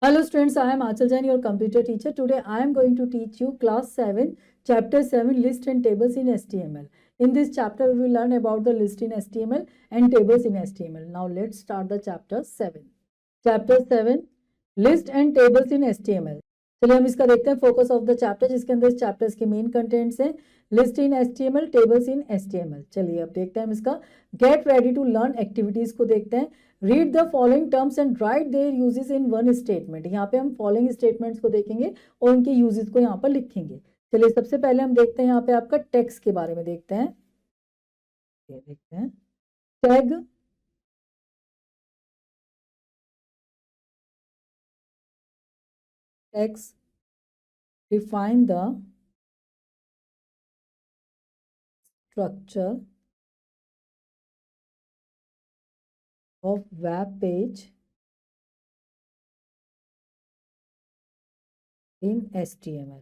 Hello students, I am Achal Jain, your computer teacher. Today I am going to teach you class 7, chapter 7, list and tables in HTML. In this chapter we will learn about the list in HTML and tables in HTML. Now let's start the chapter 7. Chapter 7, list and tables in HTML. चलिए हम इसका देखते हैं focus of the chapter, जिसके अंदर इस chapters के main contents हैं list in HTML, tables in HTML. चलिए अब देखते हैं हम इसका get ready to learn activities को देखते हैं. Read the following terms and write their uses in one statement. यहाँ पे हम फॉलोइंग स्टेटमेंट्स को देखेंगे और उनके यूजेस को यहाँ पर लिखेंगे. चलिए सबसे पहले हम देखते हैं यहाँ पे आपका टेक्स्ट के बारे में देखते हैं. ये देखते हैं tag, text define the structure of web page in HTML.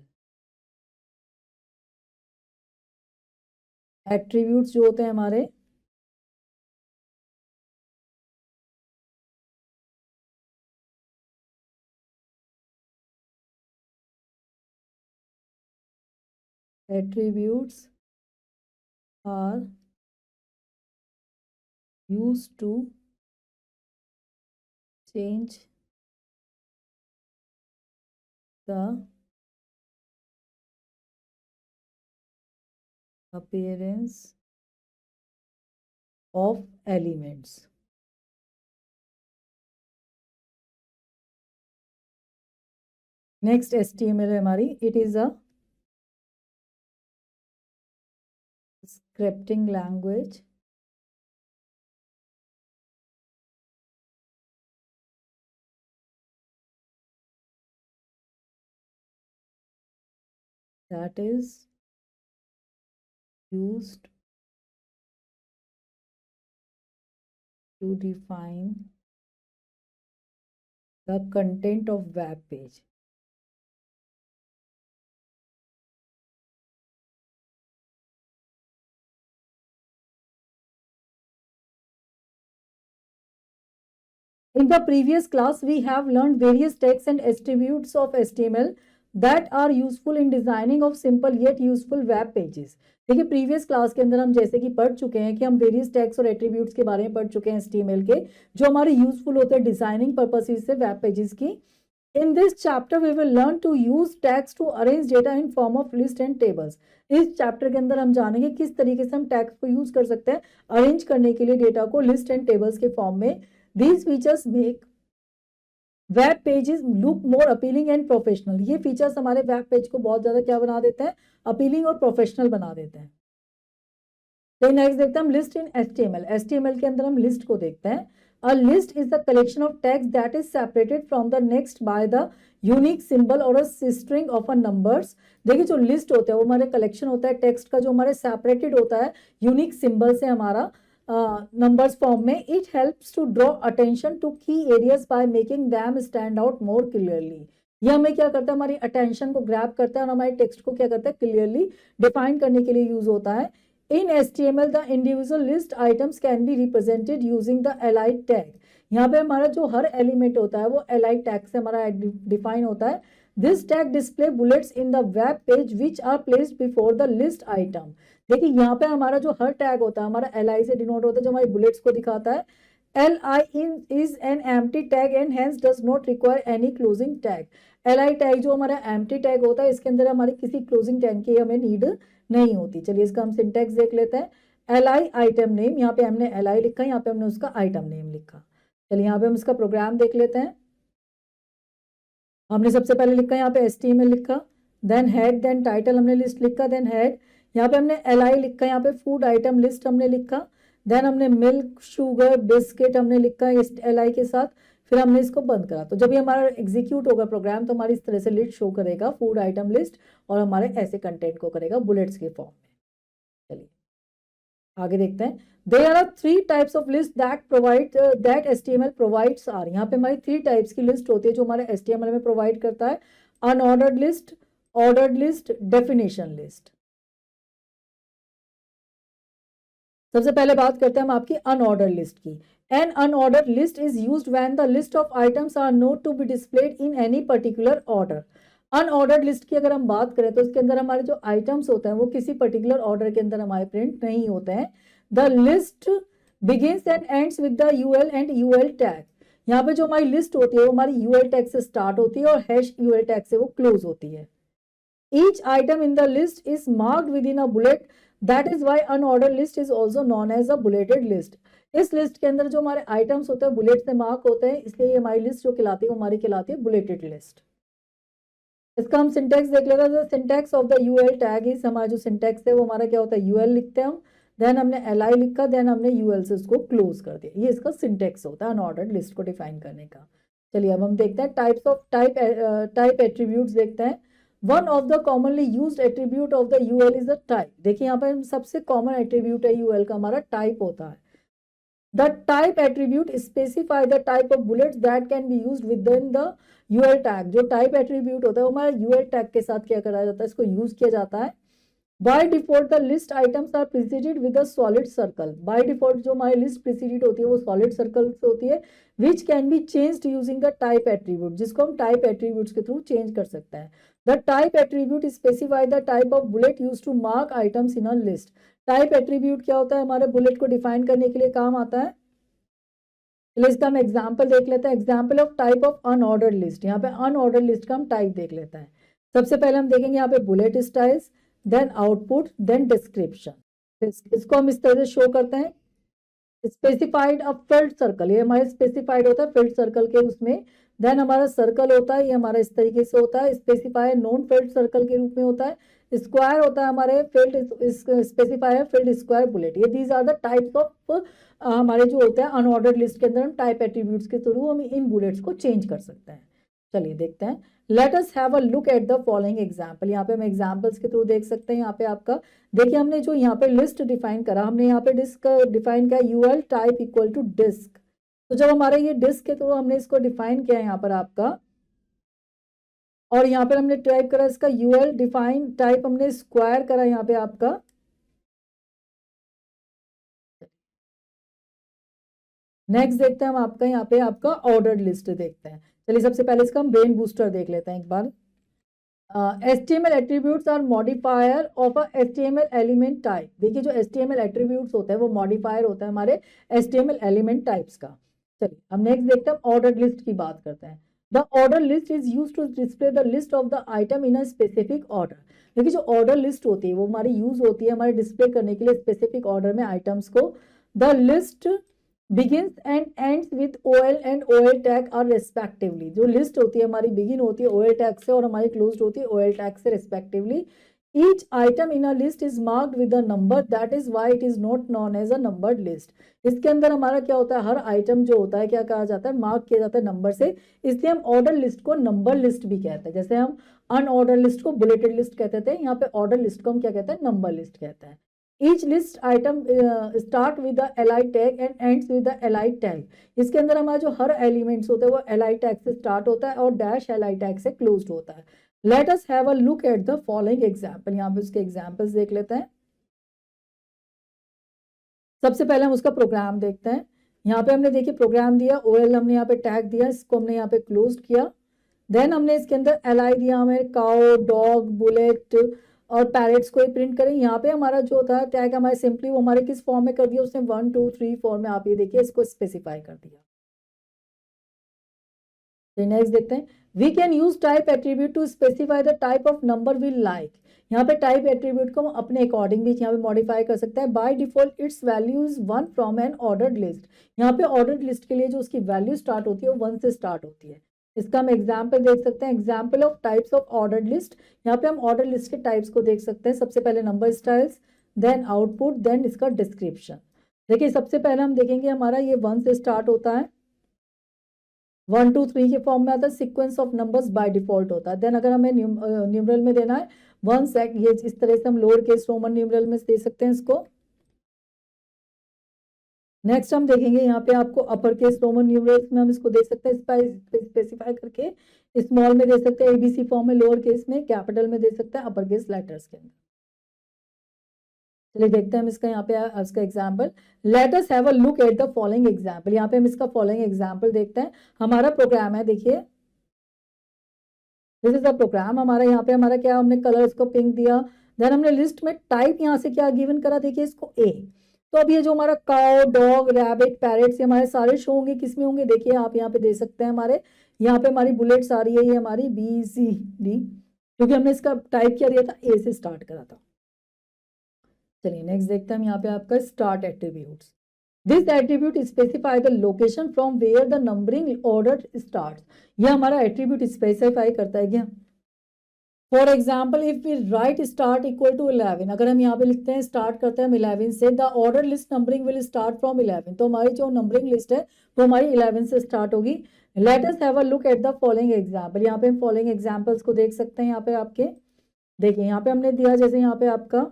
Attributes जो होते हैं हमारे attributes are used to change the appearance of elements. Next HTML है हमारी. It is a scripting language that is used to define the content of web page. In the previous class, we have learned various tags and attributes of HTML that are useful in designing of simple yet useful web pages. देखिए previous class के अंदर हम जैसे कि पढ़ चुके हैं कि हम वेरियस टैग्स और एट्रीब्यूट्स के बारे में पढ़ चुके हैं HTML के, जो हमारे यूजफुल होते हैं डिजाइनिंग पर्पसेस से वेब पेजेस की. In this chapter we will learn to use tags to arrange data in form of list and tables. इस चैप्टर के अंदर हम जानेंगे किस तरीके से हम टैग्स को यूज कर सकते हैं अरेंज करने के लिए डेटा को लिस्ट एंड टेबल्स के फॉर्म में. These features make web pages look more appealing and professional. ये फीचर्स हमारे वेब पेज को बहुत ज्यादा क्या बना देते हैं, अपीलिंग और प्रोफेशनल बना देते हैं. तो नेक्स्ट देखते हैं हम लिस्ट इन HTML. HTML के अंदर हम लिस्ट को देखते हैं. A list is the collection of tags that is separated from the next by the unique symbol और a string of a numbers. देखिए जो लिस्ट होता है वो हमारे कलेक्शन होता है टेक्स्ट का, जो हमारे सेपरेटेड होता है यूनिक सिंबल से हमारा numbers form में. It helps to draw attention to key areas by making them stand out more clearly. ये हमें क्या करता है, हमारी अटेंशन को ग्रैब करता है और हमारे टेक्स्ट को क्या करता है, क्लियरली डिफाइन करने के लिए यूज होता है. इन HTML the individual list items can be represented using the allied tag. यहाँ पे हमारा जो हर एलिमेंट होता है वो allied टैग से हमारा डिफाइन होता है. This tag display bullets in the web page which are placed before the list item. देखिए यहाँ पे हमारा जो हर टैग होता है हमारा LI से डिनोट होता है, जो हमारी बुलेट्स को दिखाता है. LI is an empty tag and hence does not require any closing tag. LI tag जो हमारा एम्प्टी टैग होता है, इसके अंदर हमारी किसी क्लोजिंग टैग की हमें नीड नहीं होती. चलिए इसका हम सिंटैक्स देख लेते हैं. LI आइटम नेम, यहाँ पे हमने LI लिखा, यहाँ पे हमने उसका आइटम नेम लिखा. चलिए यहाँ पे हम इसका प्रोग्राम देख लेते हैं. हमने सबसे पहले लिखा यहाँ पे HTML लिखा, देन हेड, देन टाइटल हमने लिस्ट लिखा, देन हेड. यहाँ पे हमने LI लिखा, यहाँ पे फूड आइटम लिस्ट हमने लिखा, देन हमने मिल्क, शुगर, बिस्किट हमने लिखा इस LI के साथ. फिर हमने इसको बंद करा. तो जब ये हमारा एग्जीक्यूट होगा प्रोग्राम तो हमारी इस तरह से लिस्ट शो करेगा, फूड आइटम लिस्ट, और हमारे ऐसे कंटेंट को करेगा बुलेट्स के फॉर्म में. चलिए आगे देखते हैं. There are 3 types of list that HTML provides are. यहाँ पे हमारी 3 टाइप्स की लिस्ट होती है जो हमारे HTML में प्रोवाइड करता है. Unordered list, ordered list, definition list. सबसे पहले बात करते हैं हम आपकी अनऑर्डर लिस्ट की। An unorder list is used when the list of items are not to be displayed in any particular order. Unordered list की अगर हम बात करें तो इसके अंदर हमारे जो आइटम्स होते हैं वो किसी पर्टिकुलर ऑर्डर के अंदर हमारे प्रिंट नहीं होते हैं। The list begins and ends with the UL and UL tag. यहाँ पे जो हमारी लिस्ट होती है वो हमारी यूएल टैग से स्टार्ट होती है और हैश यूएल टैग से वो क्लोज होती है। Each item in the list is marked within a bullet. That is why unordered list is also known as a bulleted list. इस लिस्ट के अंदर जो हमारे आइटम्स होते हैं बुलेट से मार्क होते हैं, इसलिए ये हमारी लिस्ट जो कहलाती है वो हमारी कहलाती है बुलेटेड लिस्ट। इसका हम सिंटेक्स देख लेते हैं। Syntax of the UL tag is, हमारा जो सिंटेक्स है वो हमारा क्या होता है, यूएल लिखते हैं हम, देन हमने एल आई लिखा, देन हमने यूएल से उसको क्लोज कर दिया। ये इसका सिंटेक्स होता है अनऑर्डर्ड लिस्ट को डिफाइन करने का। चलिए अब हम देखते हैं टाइप्स ऑफ टाइप एट्रीब्यूट्स देखते हैं। One of the commonly used attribute of the UL is the type. देखिए यहाँ पर सबसे कॉमन एट्रीब्यूट है यूएल का हमारा टाइप होता है। The type attribute specify the type of bullets that can be used within the UL tag. जो टाइप एट्रीब्यूट होता है वो हमारे यूएल टैग के साथ क्या कराया जाता है, इसको यूज किया जाता है। By default the list items are preceded with a solid circle. By default जो हमारी लिस्ट प्रिसीडेड होती है वो सॉलिड सर्कल से होती है, which can be changed using the type attribute, जिसको हम टाइप एट्रीब्यूट्स के थ्रू चेंज कर सकते हैं। The type attribute specify the type of bullet use to mark items in a list. Type attribute क्या होता है, हमारे बुलेट को डिफाइन करने के लिए काम आता है। इसका हम एग्जाम्पल देख लेते हैं। Example of type of unordered list. यहाँ पे अनऑर्डर्ड लिस्ट का हम टाइप देख लेते हैं। सबसे पहले हम देखेंगे यहाँ पे bullet styles, then output, then description. इसको हम इस तरह से शो करते हैं। स्पेसिफाइड अ फिल्ड सर्कल, ये हमारे स्पेसिफाइड होता है फिल्ड सर्कल के उसमें। देन हमारा सर्कल होता है, ये हमारा इस तरीके से होता है, स्पेसिफाई नॉन फिल्ड सर्कल के रूप में होता है। स्क्वायर होता है हमारे field specifier field square bullet. ये these are the types of हमारे जो होते हैं अनऑर्डर्ड लिस्ट के अंदर हम टाइप एट्रीब्यूट्स के थ्रू हम इन बुलेट्स को चेंज कर सकते हैं। चलिए देखते हैं। Let us have a look at the following example. यहाँ पे हम एग्जांपल्स के थ्रू देख सकते हैं। यहाँ पे आपका देखिए हमने जो यहाँ पे लिस्ट डिफाइन करा, हमने यहाँ पे डिस्क डिफाइन किया UL type equal to disc. तो जब हमारे ये डिस्क के थ्रू हमने इसको डिफाइन किया यहाँ पर आपका, और यहाँ पर हमने टाइप करा इसका यूएल डिफाइन टाइप, हमने स्क्वायर करा यहाँ पे आपका। नेक्स्ट देखते हैं हम आपका यहाँ पे आपका ऑर्डर्ड लिस्ट देखते हैं। चलिए सबसे पहले इसका हम ब्रेन बूस्टर देख लेते हैं एक बार। HTML attributes are modifier of a HTML element type. देखिए जो HTML एट्रीब्यूट्स होते हैं वो मॉडिफायर होता है हमारे HTML एलिमेंट टाइप्स का। चलिए हम नेक्स्ट देखते हैं, ऑर्डर्ड लिस्ट की बात करते हैं। The order list is use to display the list of the item in a specific order. देखिए जो ऑर्डर लिस्ट होती है वो हमारी यूज होती है हमारे डिस्प्ले करने के लिए स्पेसिफिक ऑर्डर में आइटम्स को। The list begins and ends with OL and OL tag are respectively। जो लिस्ट होती है हमारी बिगिन होती है OL tag से और हमारी क्लोज होती है OL tag से respectively। Each item in a list is marked with a number, that is why it is not known as a numbered list। इसके अंदर हमारा क्या होता है, हर आइटम जो होता है क्या कहा जाता है, मार्क किया जाता है नंबर से, इसलिए हम ऑर्डर लिस्ट को नंबर लिस्ट भी कहते हैं। जैसे हम अनऑर्डर लिस्ट को बुलेटेड लिस्ट कहते थे, यहाँ पे ऑर्डर लिस्ट को हम क्या कहते हैं, नंबर लिस्ट कहते हैं। Each list item start with the li tag and ends with the li tag। इसके अंदर हमारा जो हर एलिमेंट्स होता है वो li tag से स्टार्ट होता है और डैश li tag से क्लोज्ड होता है। Let us have a look at the following example। यहाँ पे उसके एग्जाम्पल्स देख लेते हैं। सबसे पहले हम उसका प्रोग्राम देखते हैं। यहाँ पे हमने देखिए प्रोग्राम दिया, OL हमने यहाँ पे टैग दिया, इसको हमने यहाँ पे क्लोज किया। देन हमने इसके अंदर li दिया, हमें काउ, डॉग, बुलेट और पैरेट्स को ही प्रिंट करें। यहाँ पे हमारा जो होता है टैग हमारे सिंपली वो हमारे किस फॉर्म में कर दिया उसने, 1 2 3 4 में, आप ये देखिए इसको स्पेसिफाई कर दिया। नेक्स्ट देखते हैं। We can use type attribute to specify the type of number we like. यहाँ पे टाइप एट्रीब्यूट को हम अपने अकॉर्डिंग भी यहाँ पे मॉडिफाई कर सकते हैं। By default it's value is 1 from N ordered list. यहाँ पे ऑर्डर्ड लिस्ट के लिए जो उसकी वैल्यू स्टार्ट होती है वो 1 से स्टार्ट होती है। इसका हम एग्जाम्पल देख सकते हैं। Example of types of ordered list. यहाँ पे हम ऑर्डर लिस्ट के टाइप्स को देख सकते हैं। सबसे पहले number styles, then output, then इसका डिस्क्रिप्शन। देखिए सबसे पहले हम देखेंगे हमारा ये 1 से स्टार्ट होता है, 1 2 3 के फॉर्म में आता है। Sequence of numbers by default होता है। देन अगर हमें न्यूमरल में देना है 1 सेक, ये इस तरह से हम लोअर केस रोमन न्यूमरल में दे सकते हैं इसको। नेक्स्ट हम देखेंगे यहाँ पे आपको अपर केस रोमन न्यूमरल्स में हम इसको दे सकते हैं स्पेसिफाई करके, स्मॉल में दे सकते हैं ABC फॉर्म में, लोअर केस में, कैपिटल में दे सकते हैं अपर केस लेटर्स के अंदर। चलिए देखते हैं हम इसका यहाँ पे इसका example. Let us have a look at the following example. यहाँ पे हम इसका फॉलोइंग एग्जाम्पल देखते हैं। हमारा प्रोग्राम है, देखिए दिस इज द प्रोग्राम हमारा। यहाँ पे हमारा क्या, हमने कलर इसको पिंक दिया, देन हमने लिस्ट में टाइप यहाँ से क्या गिवन करा, देखिए इसको ए। तो अब ये जो हमारा काउ, डॉग, रैबिट, पैरेट्स, हमारे सारे शो होंगे, किसमें होंगे, देखिए आप यहाँ पे दे सकते हैं। हमारे यहाँ पे हमारी बुलेट्स आ रही है, ये हमारी BCD, क्योंकि हमने इसका टाइप क्या दिया था, ए से स्टार्ट करा था। चलिए नेक्स्ट देखते हैं हम यहाँ पे आपका start attributes. This attribute specify the location from where the numbering order start. ये हमारा एट्रीब्यूट स्पेसिफाई करता है क्या। For example if we write start equal to 11, अगर हम यहाँ पे लिखते हैं स्टार्ट करते हैं हम 11 से, the order list numbering will start from 11, तो हमारी जो नंबरिंग लिस्ट है वो हमारी 11 से स्टार्ट होगी। Let us have a look at the following example. यहाँ पे हम फॉलोइंग एग्जाम्पल्स को देख सकते हैं। यहाँ पे आपके देखिए यहाँ पे हमने दिया, जैसे यहाँ पे आपका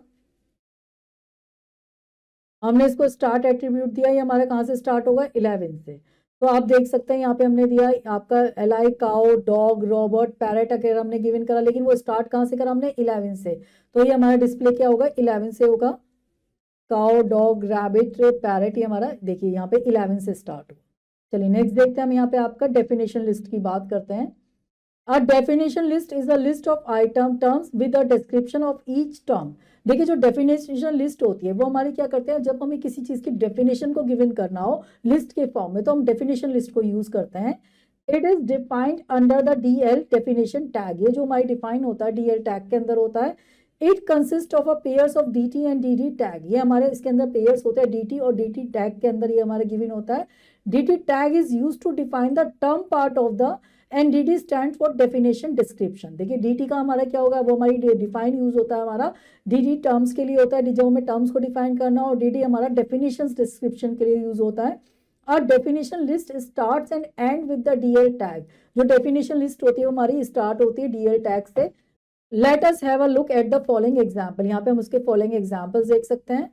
हमने इसको स्टार्ट एट्रीब्यूट दिया, ये हमारा कहाँ से स्टार्ट होगा, 11 से। तो आप देख सकते हैं यहाँ पे हमने दिया आपका LI, cow, dog, robot, parrot अगर हमने गिवन करा, लेकिन वो स्टार्ट कहाँ से करा हमने, 11 से। तो ये हमारा डिस्प्ले क्या होगा, 11 से होगा। काउ, डॉग, रैबिट, पैरेट, ये हमारा देखिए यहाँ पे 11 से स्टार्ट हुआ। चलिए नेक्स्ट देखते हैं हम यहाँ पे आपका डेफिनेशन लिस्ट की बात करते हैं। A definition list is a list of item terms with a description of each term। देखिए जो डेफिनेशन लिस्ट होती है वो हमारी क्या करते हैं, जब हमें किसी चीज की डेफिनेशन को गिवन करना हो लिस्ट के फॉर्म में, तो हम डेफिनेशन लिस्ट को यूज करते हैं। It is defined under the DL definition tag. ये जो हमारी डिफाइन होता है DL टैग के अंदर होता है। It consist of a pairs of DT and DD tag. ये हमारे इसके अंदर पेयर्स होते हैं DT और DT टैग के अंदर ये हमारे गिवन होता है। DT tag is use to define the term part of the and DD stand for definition description. देखिए DT का हमारा क्या होगा, वो हमारी डिफाइन यूज होता है हमारा। DD टर्म्स के लिए होता है, जब हमें टर्म्स को डिफाइन करना हो। DD हमारा डेफिनेशन डिस्क्रिप्शन के लिए यूज होता है। और definition list starts and and with the DL tag. जो डेफिनेशन लिस्ट होती है वो हमारी स्टार्ट होती है DL टैग से। Let us have a look at the following example. यहाँ पे हम उसके फॉलोइंग एग्जाम्पल्स देख सकते हैं।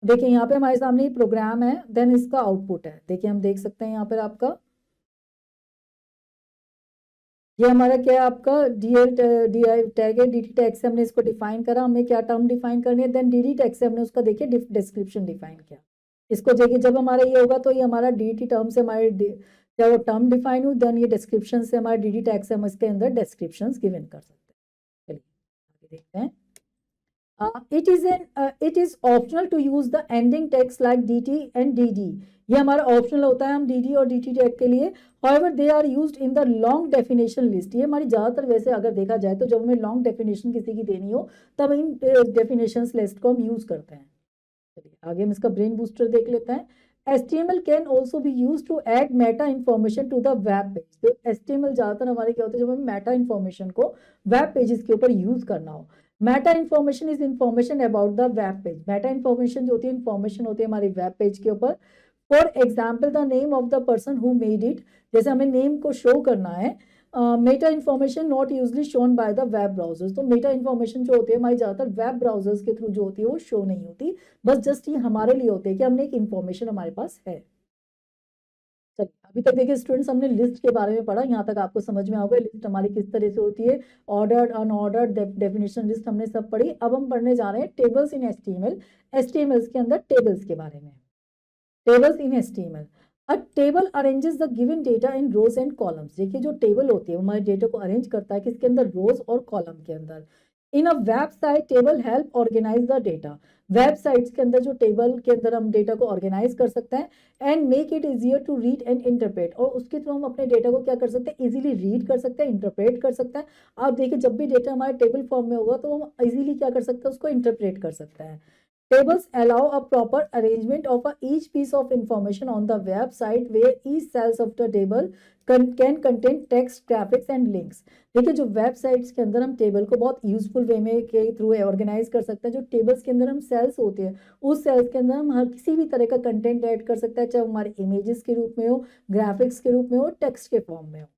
देखिए यहाँ पे हमारे सामने प्रोग्राम है, देन इसका आउटपुट है। देखिए हम देख सकते हैं यहाँ पर आपका ये हमारा क्या है, आपका DL टैग है। DT टैग से हमने इसको डिफाइन करा, हमें क्या टर्म डिफाइन करनी है, देन DD टैग से हमने उसका देखिए डिस्क्रिप्शन डिफाइन किया। इसको देखिए जब हमारा ये होगा तो ये हमारा DT टर्म से हमारे क्या वो टर्म डिफाइन हुई, देन ये डिस्क्रिप्शन से हमारे DD टैग से हम इसके अंदर डिस्क्रिप्शन गिवन कर सकते हैं। चलिए आगे देखते हैं। it is optional to use the ending text like DT and DD। ये हमारा ऑप्शनल होता है हम DD और DT टैग के लिए। However, they are used in the long definition list। ये हमारी ज्यादातर वैसे अगर देखा जाए तो जब हमें लॉन्ग डेफिनेशन किसी की देनी हो तब इन डेफिनेशन लिस्ट को हम यूज करते हैं। चलिए आगे हम इसका ब्रेन बूस्टर देख लेते हैं। HTML can also be used to add meta information to the web page। तो HTML ज्यादातर हमारे क्या होता है, जब हमें मेटा इन्फॉर्मेशन को वेब पेजेस के ऊपर यूज करना हो। Meta information is information about the web page. Meta information जो होती है इन्फॉर्मेशन होती है हमारी वेब पेज के ऊपर। For example the name of the person who made it. जैसे हमें नेम को शो करना है। Meta information not usually shown by the web browsers. तो मेटा इन्फॉर्मेशन जो होती है हमारी ज्यादातर वेब ब्राउजर्स के थ्रू जो होती है वो शो नहीं होती, बस जस्ट ये हमारे लिए होते हैं कि हमने एक इन्फॉर्मेशन हमारे पास है। चलिए अभी तक देखिए स्टूडेंट्स हमने लिस्ट के बारे में पढ़ा, यहाँ तक आपको समझ में होगा लिस्ट हमारी किस तरह से होती है, ऑर्डर्ड, अनऑर्डर्ड, डेफिनेशन लिस्ट हमने सब पढ़ी। अब हम पढ़ने जा रहे हैं टेबल्स इन HTML। HTML के अंदर टेबल्स के बारे में। Tables in HTML। A table arranges the given data in rows and columns. देखिए जो टेबल होती है वो हमारे डेटा को अरेंज करता है किसके अंदर, रोज और कॉलम के अंदर। In a website table help organize the data. Websites के अंदर जो टेबल के अंदर हम डेटा को ऑर्गेनाइज कर सकते हैं and make it easier to read and interpret. और उसके थ्रू हम अपने डेटा को क्या कर सकते हैं, इजीली रीड कर सकते हैं, इंटरप्रेट कर सकते हैं। आप देखिए जब भी डेटा हमारे टेबल फॉर्म में होगा तो हम इजीली क्या कर सकते हैं, उसको इंटरप्रेट कर सकते हैं। Tables allow a proper arrangement of each piece of information on the website where each cells of the table can contain text, graphics and links। देखिए जो वेबसाइट्स के अंदर हम टेबल को बहुत यूजफुल वे में के थ्रू ऑर्गेनाइज कर सकते हैं। जो टेबल्स के अंदर हम सेल्स होते हैं उस सेल्स के अंदर हम हर किसी भी तरह का कंटेंट ऐड कर सकते हैं, चाहे हमारे इमेजेस के रूप में हो, ग्राफिक्स के रूप में हो, टेक्स्ट के फॉर्म में हो।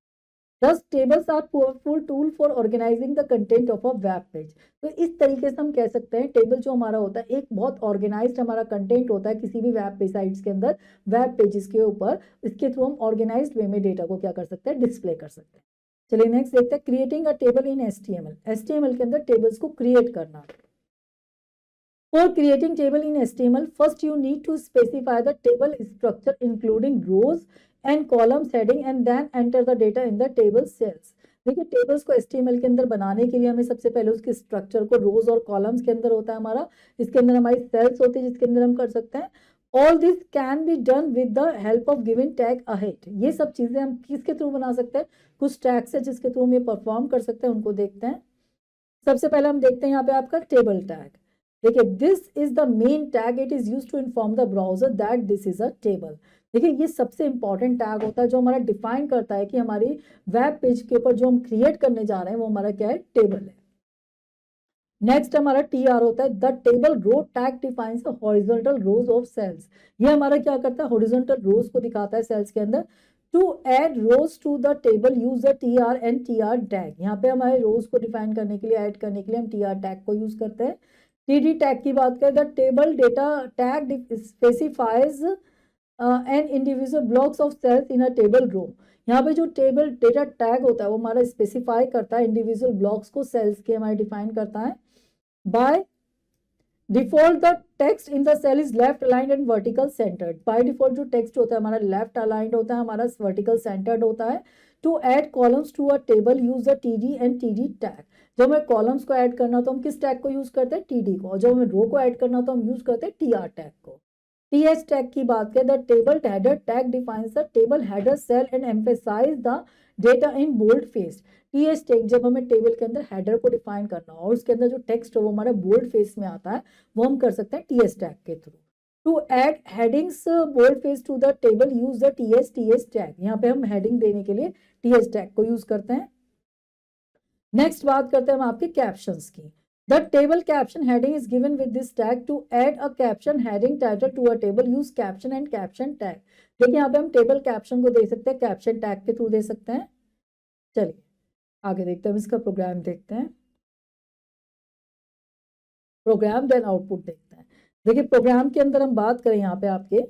Thus, tables are powerful tool for organizing the content of a web page। तो इस तरीके से हम कह सकते हैं टेबल जो हमारा होता है एक बहुत ऑर्गेनाइज्ड हमारा कंटेंट होता है किसी भी वेब साइट्स के अंदर, वेब पेजेस के ऊपर। इसके थ्रू हम ऑर्गेनाइज्ड वे में डेटा को क्या कर सकते हैं, डिस्प्ले कर सकते हैं। चलिए नेक्स्ट देखते हैं creating a table in HTML। HTML के अंदर टेबल्स को क्रिएट करना। For creating table in HTML, first you need to specify the table structure including rows and columns heading and then enter the data in the table cells. देखिए tables को HTML के अंदर बनाने के लिए हमें सबसे पहले उसके स्ट्रक्चर को रोज और कॉलम्स के अंदर होता है हमारा, इसके अंदर हमारी सेल्स होती है जिसके अंदर हम कर सकते हैं. All this can be done with the help of given tag ahead. ये सब चीजें हम किसके थ्रू बना सकते हैं, कुछ टैग्स है जिसके थ्रू हम ये परफॉर्म कर सकते हैं, उनको देखते हैं. सबसे पहले हम देखते हैं यहाँ पे आपका टेबल टैग. देखिए this is the main tag, it is used to inform the browser that this is a table. देखिए ये सबसे इंपॉर्टेंट टैग होता है जो हमारा डिफाइन करता है कि हमारी वेब पेज के ऊपर जो हम क्रिएट करने जा रहे हैं वो हमारा क्या है, टेबल है. नेक्स्ट हमारा TR होता है, the table row tag defines the horizontal rows of cells. ये हमारा क्या करता है, हॉरिजॉन्टल रोज को दिखाता है सेल्स के अंदर. To add rows to the table use the TR and TR tag. यहाँ पे हमारे रोज को डिफाइन करने के लिए, ऐड करने के लिए हम TR टैग को यूज करते हैं. TD टैग की बात करें, the table data tag specifies and individual blocks of cells in a table row. यहाँ पे जो टेबल डेटा टैग होता है वो हमारा स्पेसिफाई करता है इंडिविजुअल ब्लॉक्स को, सेल्स के हमारे डिफाइन करता है. By default the text in the cell is left aligned and vertical centred. By default जो टेक्स्ट होता है हमारा लेफ्ट अलाइंड होता है, हमारा वर्टिकल सेंटर्ड होता है. To add columns to a table use the TD and TD tag. जब हमें कॉलम्स को ऐड करना तो हम किस टैग को यूज करते हैं, TD को. और जब हमें रो को ऐड करना तो हम यूज करते हैं TR टैग को. TH टैग की बात करें, the table header tag defines the table header cell and emphasise the data in bold face. TH tag जब हमें टेबल के अंदर हेडर को डिफाइन करना हो और उसके अंदर जो टेक्स्ट हो वो हमारा बोल्ड फेस में आता है, वो हम कर सकते हैं TH टैग के through. To add headings bold face to the table use the TH tag. यहाँ पे हम हेडिंग देने के लिए TH टैग को यूज करते हैं. नेक्स्ट बात करते हैं हम आपके कैप्शंस की. The table caption heading is given with this tag. To add a caption heading title to a table, use caption and caption tag. देखिए यहाँ पे हम टेबल कैप्शन को दे सकते हैं, कैप्शन टैग के थ्रू दे सकते हैं. चलिए आगे देखते हैं, इसका प्रोग्राम देखते हैं. प्रोग्राम देन आउटपुट देखते हैं. देखिए प्रोग्राम के अंदर हम बात करें, यहाँ पे आपके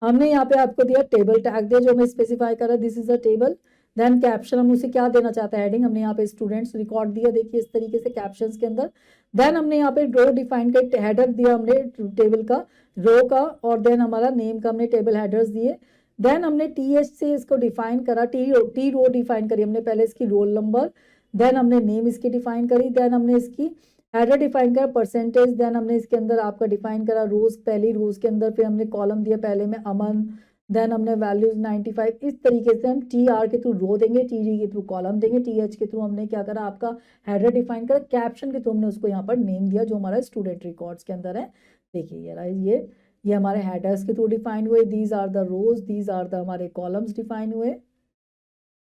हमने यहाँ पे आपको दिया टेबल टैग दिया जो हमें स्पेसिफाई करा, this is a table. Then caption हम उसे क्या देना चाहते हैं, हेडिंग. हमने यहाँ पे स्टूडेंट्स रिकॉर्ड दिया, देखिए इस तरीके से कैप्शंस के अंदर. देन हमने यहाँ पे रो डिफाइन कर, हेडर दिया हमने टेबल का, रो का, और देन हमारा नेम का हमने टेबल हेडर्स दिए. देन हमने TH से इसको डिफाइन करा, टी रो डिफाइन करी हमने पहले, इसकी रोल नंबर. देन हमने नेम इसकी डिफाइन करी. देन हमने इसकी हेडर डिफाइन करा, परसेंटेज. देन हमने इसके अंदर आपका डिफाइन करा रोज, पहली रोज के अंदर. फिर हमने कॉलम दिया पहले में अमन. देन हमने वैल्यूज 95. इस तरीके से हम TR के थ्रू रो देंगे, TD के थ्रू कॉलम देंगे, TH के थ्रू हमने क्या करा, आपका हेडर डिफाइन करा. कैप्शन के थ्रू हमने उसको यहाँ पर नेम दिया जो हमारा स्टूडेंट रिकॉर्ड्स के अंदर है. देखिए ये हमारे हेडर्स के थ्रू डिफाइन हुए. These are the rows, these are the हमारे कॉलम्स डिफाइन हुए.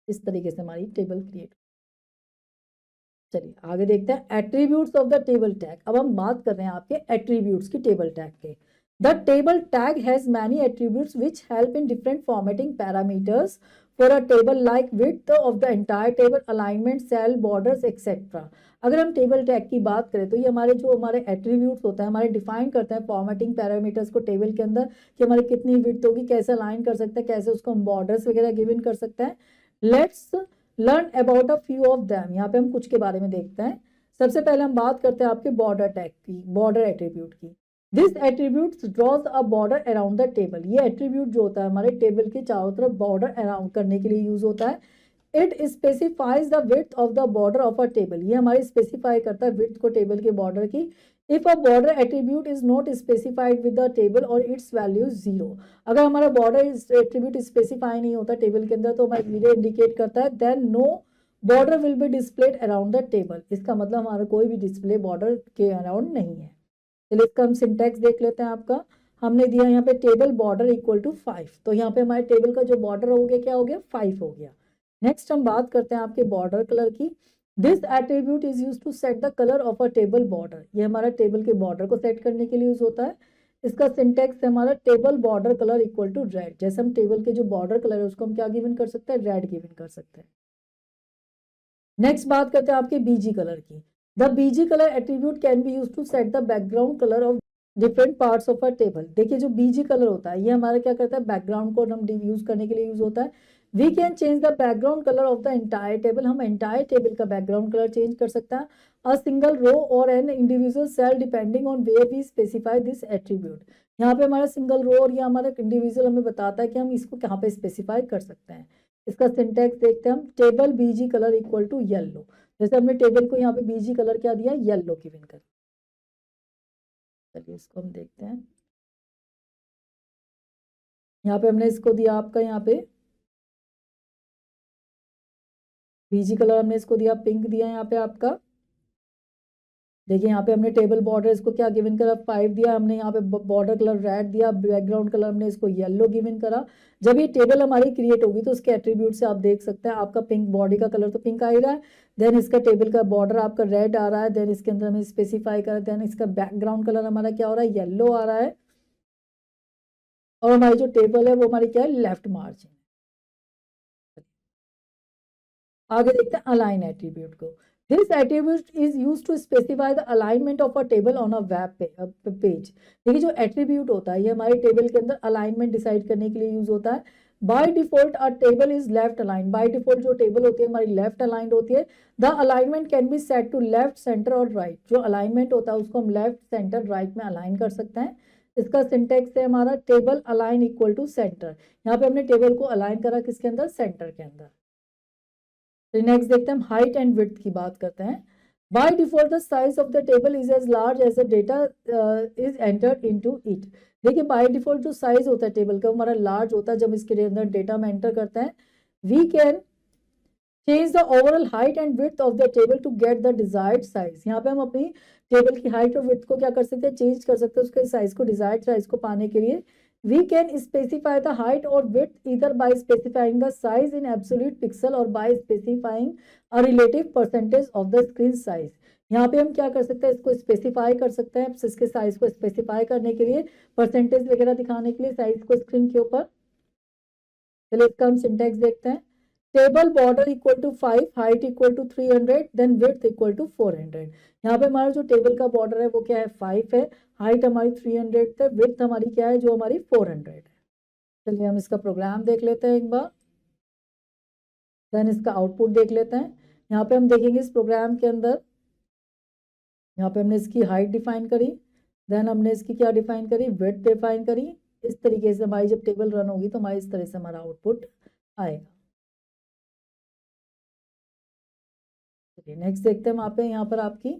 इस तरीके से हमारी टेबल क्रिएट. चलिए आगे देखते हैं attributes of the table tag. अब हम बात कर रहे हैं आपके एट्रीब्यूट्स की टेबल टैग के. The table tag has many attributes which help in different formatting parameters for a table like width of the entire table, alignment, cell, borders, etc. अगर हम टेबल टैग की बात करें तो ये हमारे जो हमारे एट्रीब्यूट्स होता है, हमारे डिफाइन करते हैं फॉर्मेटिंग पैरामीटर्स को टेबल के अंदर, कि हमारी कितनी विड्थ होगी, कैसे अलाइन कर सकते हैं, कैसे उसको हम बॉर्डर्स वगैरह गिवन कर सकते हैं. Let's learn about a few of them. यहाँ पे हम कुछ के बारे में देखते हैं. सबसे पहले हम बात करते हैं आपके बॉर्डर टैग की, बॉर्डर एट्रीब्यूट की. This attribute draws a border around the table. ये एट्रीब्यूट जो होता है हमारे टेबल के चारों तरफ बॉर्डर अराउंड करने के लिए यूज होता है. It specifies the width of the border of a table. ये हमारी स्पेसिफाई करता है विड्थ को टेबल के बॉर्डर की. If a border attribute is not specified with the table और इट्स वैल्यू 0. अगर हमारा बॉर्डर एट्रीब्यूट स्पेसिफाई नहीं होता टेबल के अंदर तो हमारा 0 इंडिकेट करता है. Then no border will be displayed around the table. इसका मतलब हमारा कोई भी डिस्प्ले बॉर्डर के अराउंड नहीं है. चलिए इसका हम सिंटैक्स देख लेते हैं. आपका हमने दिया यहाँ पे टेबल बॉर्डर इक्वल टू 5. तो यहाँ पे हमारे टेबल का जो बॉर्डर हो गया क्या हो गया, 5 हो गया. नेक्स्ट हम बात करते हैं आपके बॉर्डर कलर की. This attribute is use to set the colour of a table border. ये हमारा टेबल के बॉर्डर को सेट करने के लिए यूज होता है. इसका सिंटैक्स है हमारा table border colour equal to red. जैसे हम टेबल के जो बॉर्डर कलर है उसको हम क्या गिवन कर सकते हैं, रेड गिवन कर सकते हैं. नेक्स्ट बात करते हैं आपके BG कलर की. The BG color attribute can be used to set the background color of different parts of a table. देखिए जो BG कलर होता है ये हमारा क्या करता है, बैकग्राउंड को हम यूज करने के लिए यूज होता है. We can change the background colour of the entire table, हम एंटायर टेबल का बैकग्राउंड कलर चेंज कर सकते हैं। अ सिंगल रो और an individual cell depending on where we specify this attribute. यहाँ पे हमारा सिंगल रो और या हमारा इंडिविजुअल हमें बताता है कि हम इसको कहाँ पे स्पेसिफाई कर सकते हैं। इसका सिंटेक्स देखते हैं हम, table BG colour equal to yellow, जैसे हमने टेबल को यहाँ पे बीजी कलर क्या दिया, येलो गिवन कर। चलिए इसको हम देखते हैं, यहाँ पे हमने इसको दिया आपका, यहाँ पे बीजी कलर हमने इसको दिया, पिंक दिया यहाँ पे आपका। देखिए यहाँ पे हमने टेबल बॉर्डर इसको क्या गिवन करा, 5 दिया हमने, यहाँ पे बॉर्डर कलर रेड दिया, बैकग्राउंड कलर हमने इसको येलो गिवन करा। जब ये टेबल हमारी क्रिएट होगी तो उसके एट्रीब्यूट से आप देख सकते हैं, आपका पिंक बॉडी का कलर तो पिंक आ ही रहा है, देन इसका टेबल का बॉर्डर आपका रेड आ रहा है, देन इसके अंदर हमें स्पेसिफाई करा, देन इसका बैकग्राउंड कलर हमारा क्या हो रहा है, येलो आ रहा है, और हमारी जो टेबल है वो हमारी क्या है, लेफ्ट मार्जिन। आगे देखते हैं अलाइन एट्रीब्यूट को। This attribute is use to specify the alignment of a table on a web page. देखिए जो एट्रीब्यूट होता है ये हमारे टेबल के अंदर अलाइनमेंट डिसाइड करने के लिए यूज होता है। By default a table is left align, by default जो टेबल होती है हमारी लेफ्ट अलाइंड होती है। The alignment can be set to left, centre और राइट, जो अलाइनमेंट होता है उसको हम लेफ्ट, सेंटर, राइट में अलाइन कर सकते हैं। इसका सिंटेक्स है हमारा table align equal to centre, यहाँ पे हमने टेबल को अलाइन करा किसके अंदर, सेंटर के अंदर। नेक्स्ट देखते हैं हम हाइट एंड विड्थ की बात करते हैं। By default the size of the table is as large as the data is entered into it. देखिए बाय डिफॉल्ट जो साइज होता है टेबल का हमारा लार्ज होता है जब इसके अंदर डेटा में एंटर करते हैं। We can change the overall height and width of the table to get the desired size. यहाँ पे हम अपनी टेबल की हाइट और विड्थ को क्या कर सकते हैं, चेंज कर सकते हैं उसके साइज को, डिजायर्ड साइज को पाने के लिए। We can specify the height or width either by specifying the size in absolute pixel or by specifying a relative percentage of the screen size। यहाँ पे हम क्या कर सकते हैं, इसको स्पेसिफाई कर सकते हैं, इसके साइज को स्पेसिफाई करने के लिए, परसेंटेज वगैरह दिखाने के लिए साइज को स्क्रीन के ऊपर। चलिए इसका हम सिंटेक्स देखते हैं। Table border equal to 5, height equal to 300, then width equal to 400। यहाँ पे हमारा जो टेबल का बॉर्डर है वो क्या है, 5 है, हाइट हमारी 300 है, विड्थ हमारी क्या है, जो हमारी 400 है। चलिए हम इसका प्रोग्राम देख लेते हैं एक बार, देन इसका आउटपुट देख लेते हैं। यहाँ पे हम देखेंगे इस प्रोग्राम के अंदर, यहाँ पे हमने इसकी हाइट डिफाइन करी, देन हमने इसकी क्या डिफाइन करी, विड्थ डिफाइन करी। इस तरीके से हमारी जब टेबल रन होगी तो हमारी इस तरह से हमारा आउटपुट आएगा। नेक्स्ट देखते हैं वहां पे, यहाँ पर आपकी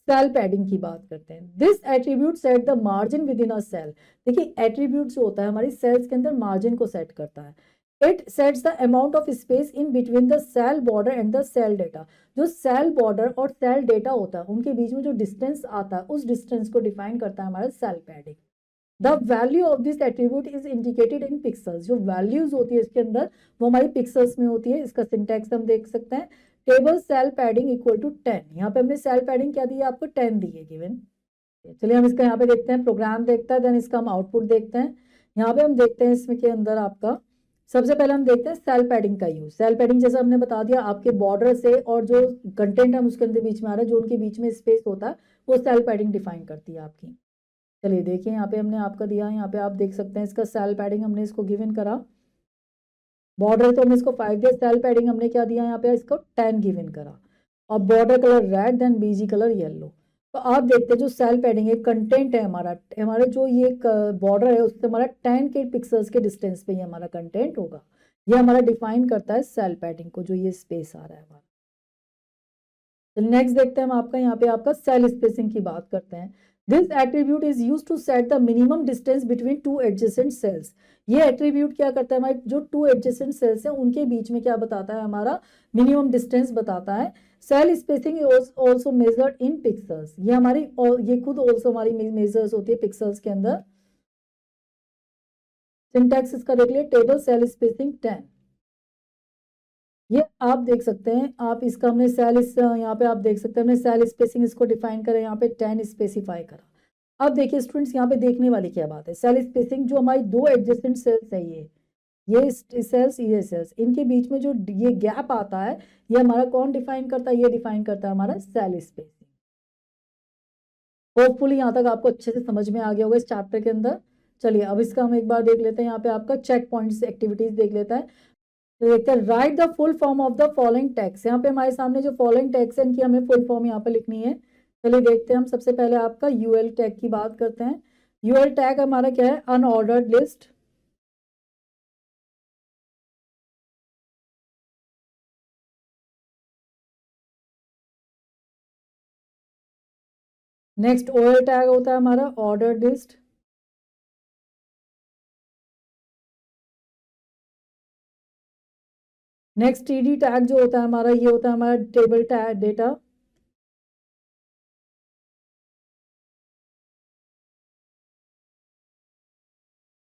सेल पैडिंग की बात करते हैं। This attribute set the margin within a cell. देखिए एट्रीब्यूट जो होता है हमारी सेल्स के अंदर मार्जिन को सेट करता है। It sets the amount of space in between the cell border and the cell data. जो सेल बॉर्डर और सेल डेटा होता है उनके बीच में जो डिस्टेंस आता है उस डिस्टेंस को डिफाइन करता है हमारा cell padding. The value of this attribute is indicated in pixels. जो वैल्यूज होती है इसके अंदर वो हमारी पिक्सल्स में होती है। इसका सिंटैक्स हम देख सकते हैं, table cell padding equal to 10। यहाँ पे हमने सेल पैडिंग क्या दी है, आपको 10 दी है गिवन। चलिए हम इसका यहाँ पे देखते हैं, प्रोग्राम देखता है, देन इसका हम आउटपुट देखते हैं। यहाँ पे हम देखते हैं इसमें के अंदर आपका सबसे पहले हम देखते हैं सेल पैडिंग का यूज। सेल पैडिंग जैसे हमने बता दिया, आपके बॉर्डर से और जो कंटेंट है उसके अंदर बीच में आ रहा है, जो उनके बीच में स्पेस होता है वो सेल पैडिंग डिफाइन करती है आपकी। चलिए देखिए यहाँ पे हमने आपका दिया, यहाँ पे आप देख सकते हैं इसका सेल पैडिंग हमने इसको गिवन करा। बॉर्डर तो हमने इसको 5 दिया, सेल पैडिंग हमने क्या दिया यहाँ पे, इसको 10 गिवन करा, और border colour red, then BG colour yellow. तो आप देखते हैं जो सेल पैडिंग है, कंटेंट है हमारा, हमारा जो ये बॉर्डर है उससे हमारा 10 के पिक्सल्स के डिस्टेंस पे ये हमारा कंटेंट होगा। ये हमारा डिफाइन करता है सेल पैडिंग को, जो ये स्पेस आ रहा है हमारा। तो नेक्स्ट देखते हैं हम आपका, यहाँ पे आपका सेल स्पेसिंग की बात करते हैं। This attribute is use to set the minimum distance between two adjacent cells. ये एट्रीब्यूट क्या करता है, हमारे जो टू एडजेसेंट सेल्स हैं उनके बीच में क्या बताता है, हमारा मिनिमम डिस्टेंस बताता है। Cell spacing is also measured in pixels. ये हमारी ये खुद ऑल्सो हमारी मेजर्स होती है पिक्सल्स के अंदर। सिंटैक्स इसका देख लिया, टेबल सेल स्पेसिंग 10। ये आप देख सकते हैं, आप इसका हमने सेल यहाँ पे आप देख सकते हैं हमने सेल स्पेसिंग इसको डिफाइन करें, यहाँ पे 10 स्पेसिफाई करा। अब देखिए स्टूडेंट्स यहाँ पे देखने वाली क्या बात है, सेल स्पेसिंग जो हमारी दो एडजेसेंट सेल्स है, ये सेल्स, ये सेल्स, इनके बीच में जो ये गैप आता है ये हमारा कौन डिफाइन करता है, ये डिफाइन करता है हमारा सेल स्पेसिंग। होपफुली यहाँ तक आपको अच्छे से समझ में आ गया होगा इस चैप्टर के अंदर। चलिए अब इसका हम एक बार देख लेते हैं, यहाँ पे आपका चेक पॉइंट्स एक्टिविटीज देख लेता है। तो देखते हैं, right the full form of the following tags. यहाँ पे हमारे सामने जो फॉलोइंग टैग्स है इनकी हमें फुल फॉर्म यहाँ पे लिखनी है। चलिए देखते हैं, हम सबसे पहले आपका यूएल टैग की बात करते हैं। यूएल टैग हमारा क्या है, unordered list. Next OL tag होता है हमारा ordered list. Next TD tag जो होता है हमारा, ये होता है हमारा टेबल टैग डेटा।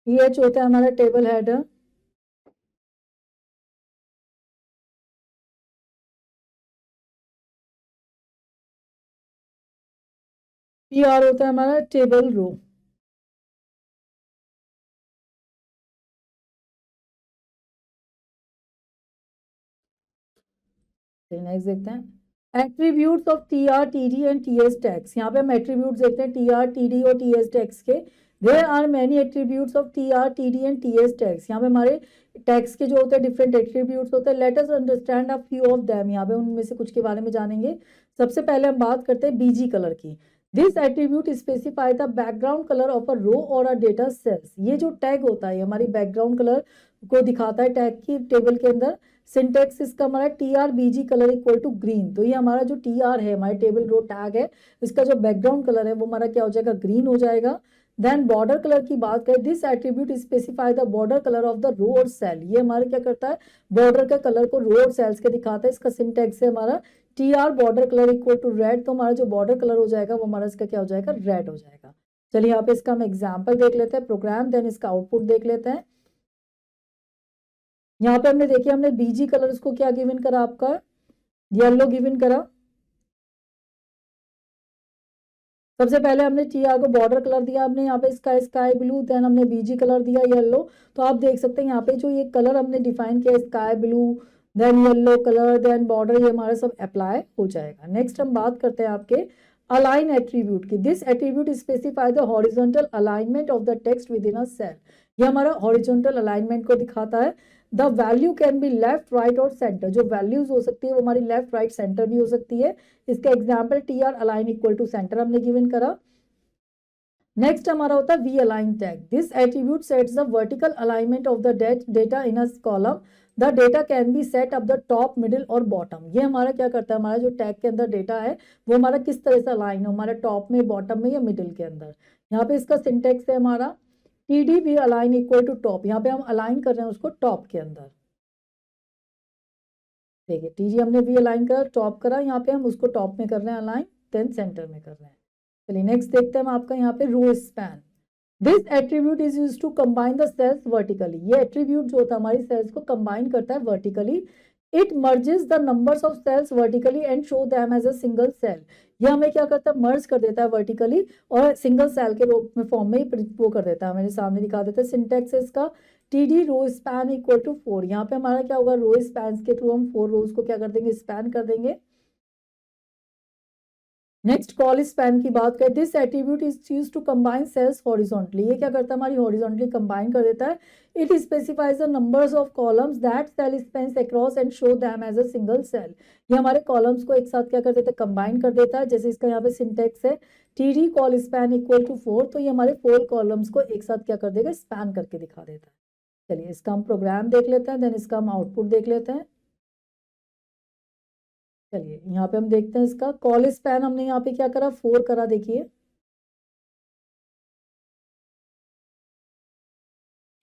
टीएच होता है हमारा टेबल हेडर। पीआर होता है हमारा टेबल रो। नेक्स्ट देखते हैं attributes of TR TD and TS tags. यहाँ पे हम एट्रीब्यूट्स देखते हैं टीआर टीडी और टीएस टैग्स के। There are many attributes of TR TD and TS tags. यहाँ पे हमारे टैग्स के जो होते हैं डिफरेंट एट्रीब्यूट्स होते हैं। Let us understand a few of them. यहाँ पे उनमें से कुछ के बारे में जानेंगे। सबसे पहले हम बात करते हैं बीजी कलर की। This attribute specify the background colour of a row और अ डेटा सेल्स। ये जो टैग होता है हमारी बैकग्राउंड कलर को दिखाता है टैग की टेबल के अंदर। सिंटेक्स इसका हमारा T R BG colour equal to green. तो ये हमारा जो टी आर है हमारे टेबल रो टैग है, इसका जो बैकग्राउंड कलर है वो हमारा क्या हो जाएगा, ग्रीन हो जाएगा। देन बॉर्डर कलर की बात करें, this attribute specify the border colour of the row और सेल। ये हमारा क्या करता है, बॉर्डर का कलर को रो और सेल्स के दिखाता है। इसका सिंटेक्स है हमारा T R border colour equal to red. तो हमारा जो बॉर्डर कलर हो जाएगा वो हमारा इसका क्या हो जाएगा, रेड हो जाएगा। चलिए यहाँ पे इसका हम एग्जाम्पल देख लेते हैं, प्रोग्राम, देन इसका आउटपुट देख लेते हैं। यहाँ पे हमने देखिए, हमने बीजी कलर इसको क्या गिवन करा, आपका येलो गिवन करा। सबसे पहले हमने टीआर को बॉर्डर कलर दिया, हमने यहाँ पे स्काई ब्लू, देन हमने बीजी कलर दिया येलो। तो आप देख सकते हैं यहाँ पे जो ये कलर हमने डिफाइन किया sky blue, then yellow colour, then border, ये हमारा सब अप्लाई हो जाएगा। नेक्स्ट हम बात करते हैं आपके अलाइन एट्रीब्यूट की। This attribute specify the horizontal alignment of the text within a cell. ये हमारा हॉरिजॉन्टल अलाइनमेंट को दिखाता है। The value can be left, right और सेंटर। जो वैल्यूज हो सकती है वो हमारी लेफ्ट, राइट, सेंटर भी हो सकती है। इसका example T R align equal to centre हमने गिवन करा। नेक्स्ट हमारा होता है V align tag. This attribute sets the vertical alignment of the data in a column. The data can be set up the top, middle और bottom. ये हमारा क्या करता है, हमारा जो टैग के अंदर डेटा है वो हमारा किस तरह से अलाइन हो, हमारा टॉप में, बॉटम में या मिडिल के अंदर। यहाँ पे इसका सिंटेक्स है हमारा TD V align equal to top. यहाँ पे हम अलाइन कर रहे हैं उसको टॉप के अंदर। देखिए टीजी हमने वी अलाइन करा, टॉप करा, यहाँ पे हम उसको टॉप में कर रहे हैं अलाइन, देन सेंटर में कर रहे हैं। चलिए नेक्स्ट देखते हैं हम आपका यहाँ पे row span. This attribute is use to combine the cells vertically. ये एट्रीब्यूट जो होता है हमारी सेल्स को कंबाइन करता है vertically. It merges the numbers of cells vertically and show them as a single cell. ये हमें क्या करता है, मर्ज कर देता है वर्टिकली और सिंगल सेल के रूप में फॉर्म में वो कर देता है, मेरे सामने दिखा देता है। सिंटेक्स है इसका TD row span equal to 4। यहाँ पे हमारा क्या होगा, रो स्पैन के थ्रू हम 4 रोज को क्या कर देंगे, स्पैन कर देंगे। नेक्स्ट कॉल स्पैन की बात करें, this attribute is used to combine cells horizontally. ये क्या करता है, हमारी हॉरिजॉन्टली कंबाइन कर देता है। It specifies the numbers of columns that cell spans across and show them as a single cell. ये हमारे कॉलम्स को एक साथ क्या कर देता है, कंबाइन कर देता है। जैसे इसका यहाँ पे सिंटेक्स है TD col span equal to 4। तो ये हमारे 4 कॉलम्स को एक साथ क्या कर देगा, स्पैन करके दिखा देता है। चलिए इसका हम प्रोग्राम देख लेते हैं, देन इसका हम आउटपुट देख लेते हैं। चलिए यहाँ पे हम देखते हैं इसका कॉल स्पैन हमने यहाँ पे क्या करा, 4 करा। देखिए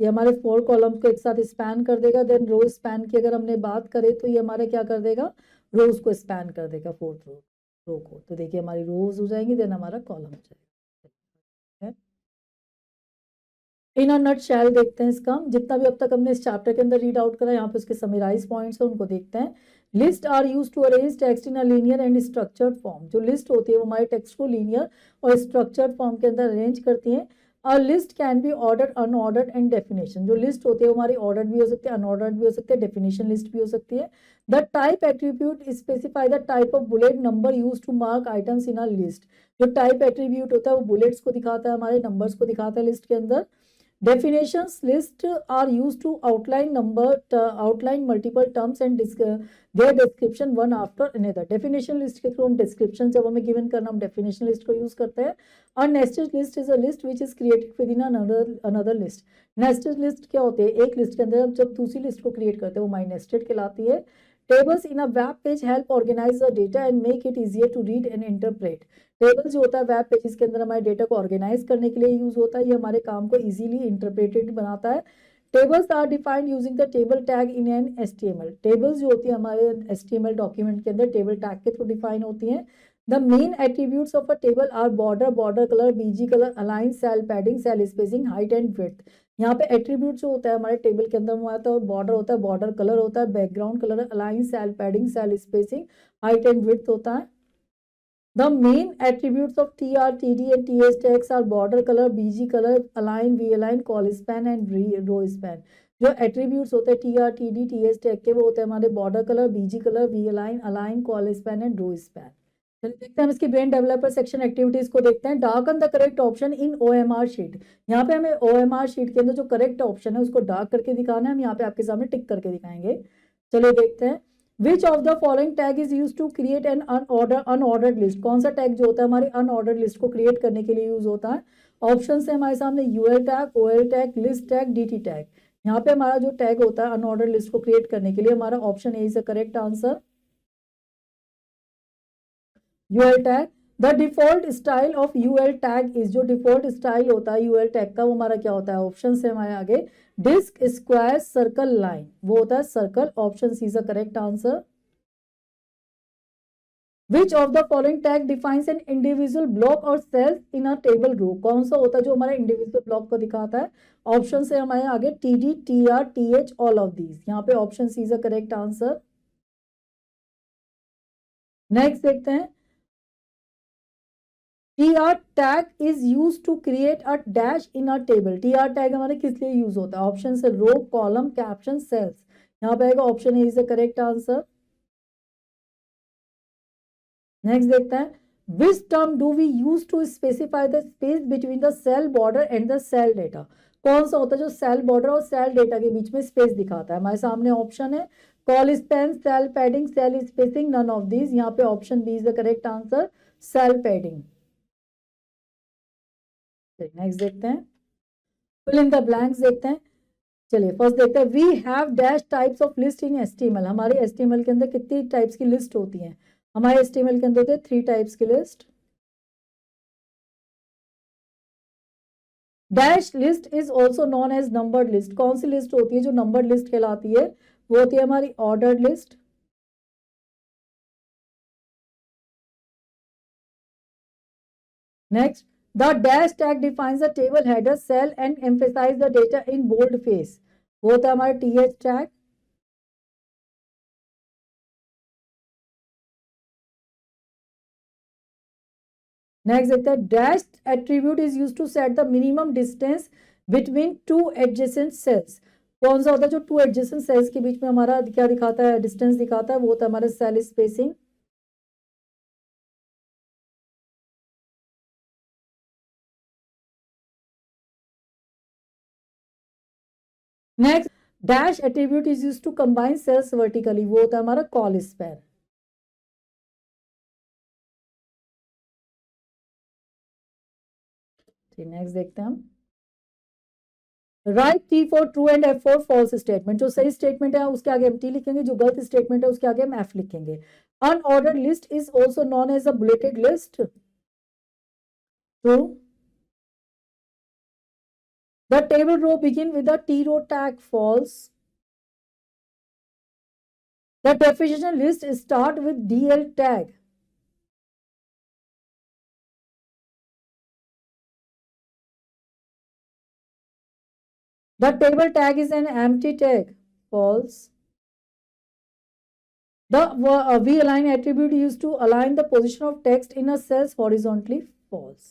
ये हमारे 4 कॉलम्स को एक साथ स्पैन कर देगा। देन रो स्पैन की अगर हमने बात करें तो ये हमारे क्या कर देगा, रोज को स्पैन कर देगा, 4th रो को। तो देखिए हमारी रोज हो जाएंगी, देन हमारा कॉलम हो जाएगा। इन अ नट शैल देखते हैं इसका, जितना भी अब तक हमने इस चैप्टर के अंदर रीड आउट करा, यहाँ पे उसके समराइज पॉइंट्स है उनको देखते हैं। List are use to arrange text in a linear and structured form. जो लिस्ट होती है वो हमारे टेक्स्ट को लीनियर और स्ट्रक्चर्ड फॉर्म के अंदर अरेंज करती है। A list can be ordered, unordered and definition. जो लिस्ट होती है वो हमारी ऑर्डर्ड भी हो सकती है, अनऑर्डर्ड भी हो सकती है, डेफिनेशन लिस्ट भी हो सकती है। The type attribute specify the type of bullet number use to mark items in a list. जो टाइप एट्रीब्यूट होता है वो बुलेट्स को दिखाता है, हमारे नंबर्स को दिखाता है लिस्ट के अंदर। Definitions list are used to outline multiple terms and their description one after another. Definition list के through हम description जब हमें given करना हम definition list को use करते हैं। और nested list is a list which is created within another list. Nested list क्या होते हैं? एक list के अंदर जब दूसरी list को create करते हैं वो my nested कहलाती है। Tables in a web page help organize the data and make it easier to read and interpret. Table जो होता है वेब पेजेस के अंदर हमारे डेटा को ऑर्गेनाइज करने के लिए यूज होता है, ये हमारे काम को इजीली इंटरप्रेटेड बनाता है। Tables are defined using the table tag in an HTML. Tables जो होती है हमारे एचटीएमएल डॉक्यूमेंट के अंदर टेबल टैग के थ्रू डिफाइन होती हैं। The main attributes of a table are border, border colour, BG colour, align, cell padding, cell spacing, height and width. यहाँ पे एट्रीब्यूट जो होता है हमारे टेबल के अंदर वो आता है बॉर्डर होता है, बॉर्डर कलर होता है, background colour, align, cell padding, cell spacing, height and width होता है। The main attributes of TR, TD and TH tags are border color, BG color, align, V-align, call span and row span. जो attributes होते हैं TR, TD, TH tag के वो होते हैं हमारे border color, BG color, V-align, align, call span and row span. चलिए देखते हैं हम इसकी ब्रेन डेवलपर सेक्शन एक्टिविटीज को देखते हैं। Darken the correct option in OMR sheet. यहाँ पे हमें ओएमआर शीट के अंदर जो करेक्ट ऑप्शन है उसको डार्क करके दिखाना है, हम यहाँ पे आपके सामने टिक करके दिखाएंगे। चलिए देखते हैं। Which of the following tag is used to create an unordered list? कौन सा टैग जो होता है हमारी अनऑर्डर्ड लिस्ट को क्रिएट करने के लिए यूज होता है? ऑप्शन है हमारे सामने UL tag, OL tag, list tag, DT tag. यहाँ पे हमारा जो टैग होता है अनऑर्डर्ड लिस्ट को क्रिएट करने के लिए हमारा option A is the correct answer, UL tag. The default style of UL tag is, जो डिफॉल्ट स्टाइल होता है यूएल टैग का वो हमारा क्या होता है? ऑप्शन से हमारे आगे डिस्क, स्क्वायर, सर्कल, लाइन, वो होता है circle. Option C is the correct answer. Which of the following tag defines an individual block or cells in a table row? कौन सा होता है जो हमारा इंडिविजुअल ब्लॉक को दिखाता है? ऑप्शन से हमारे आगे TD, TR, TH, all of these. यहाँ पे option C is the correct answer. Next देखते हैं। TR tag is use to create a dash in a table. TR tag हमारे किस लिए यूज होता है? ऑप्शन से रो, कॉलम, कैप्शन, सेल्स। यहाँ पे आएगा option A is the correct answer. Next देखते हैं। Which term do we use to specify the space between the cell border and the cell data? कौन सा होता है जो सेल बॉर्डर और सेल डेटा के बीच में स्पेस दिखाता है? हमारे सामने ऑप्शन है col span, cell padding, cell spacing, none of these. यहाँ पे option B is the correct answer, cell padding. Next देखते हैं। फिल इन द ब्लैंक्स देखते हैं। चलिए फर्स्ट देखते हैं। We have dash types of list in HTML. हमारे एचटीएमएल के अंदर कितनी टाइप्स की लिस्ट होती है? हमारे एचटीएमएल के अंदर होते हैं 3 टाइप्स की list. Dash list is also known as numbered list. कौन सी लिस्ट होती है जो नंबर्ड लिस्ट कहलाती है? वो होती है हमारी ordered list. Next, the dash tag defines the table header, cell and emphasise the data in bold face. वो होता है हमारा टीएच टैग। नेक्स्ट देखते हैं। Dash attribute is use to set the minimum distance between two adjacent cells. कौन सा होता है जो टू एडजेसेंट सेल्स के बीच में हमारा क्या दिखाता है? डिस्टेंस दिखाता है। वो होता है हमारा cell spacing. Next, dash attribute is use to combine cells vertically. वो होता है हमारा कॉल स्पैन। नेक्स्ट देखते हैं हम। Write T for true and F for false statement. जो सही स्टेटमेंट है उसके आगे हम टी लिखेंगे, जो गलत स्टेटमेंट है उसके आगे हम एफ लिखेंगे। Unordered list is also known as a bulleted list. True. The table row begin with the T row tag. False. The definition list start with DL tag. The table tag is an empty tag. False. The v-align attribute used to align the position of text in a cell horizontally. False.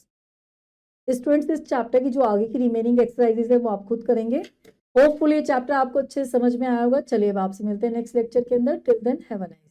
Students इस chapter की जो आगे की remaining exercises है वो आप खुद करेंगे। होपफुली ये चैप्टर आपको अच्छे से समझ में आया होगा। चलिए अब आपसे मिलते हैं नेक्स्ट लेक्चर के अंदर। Till then have a nice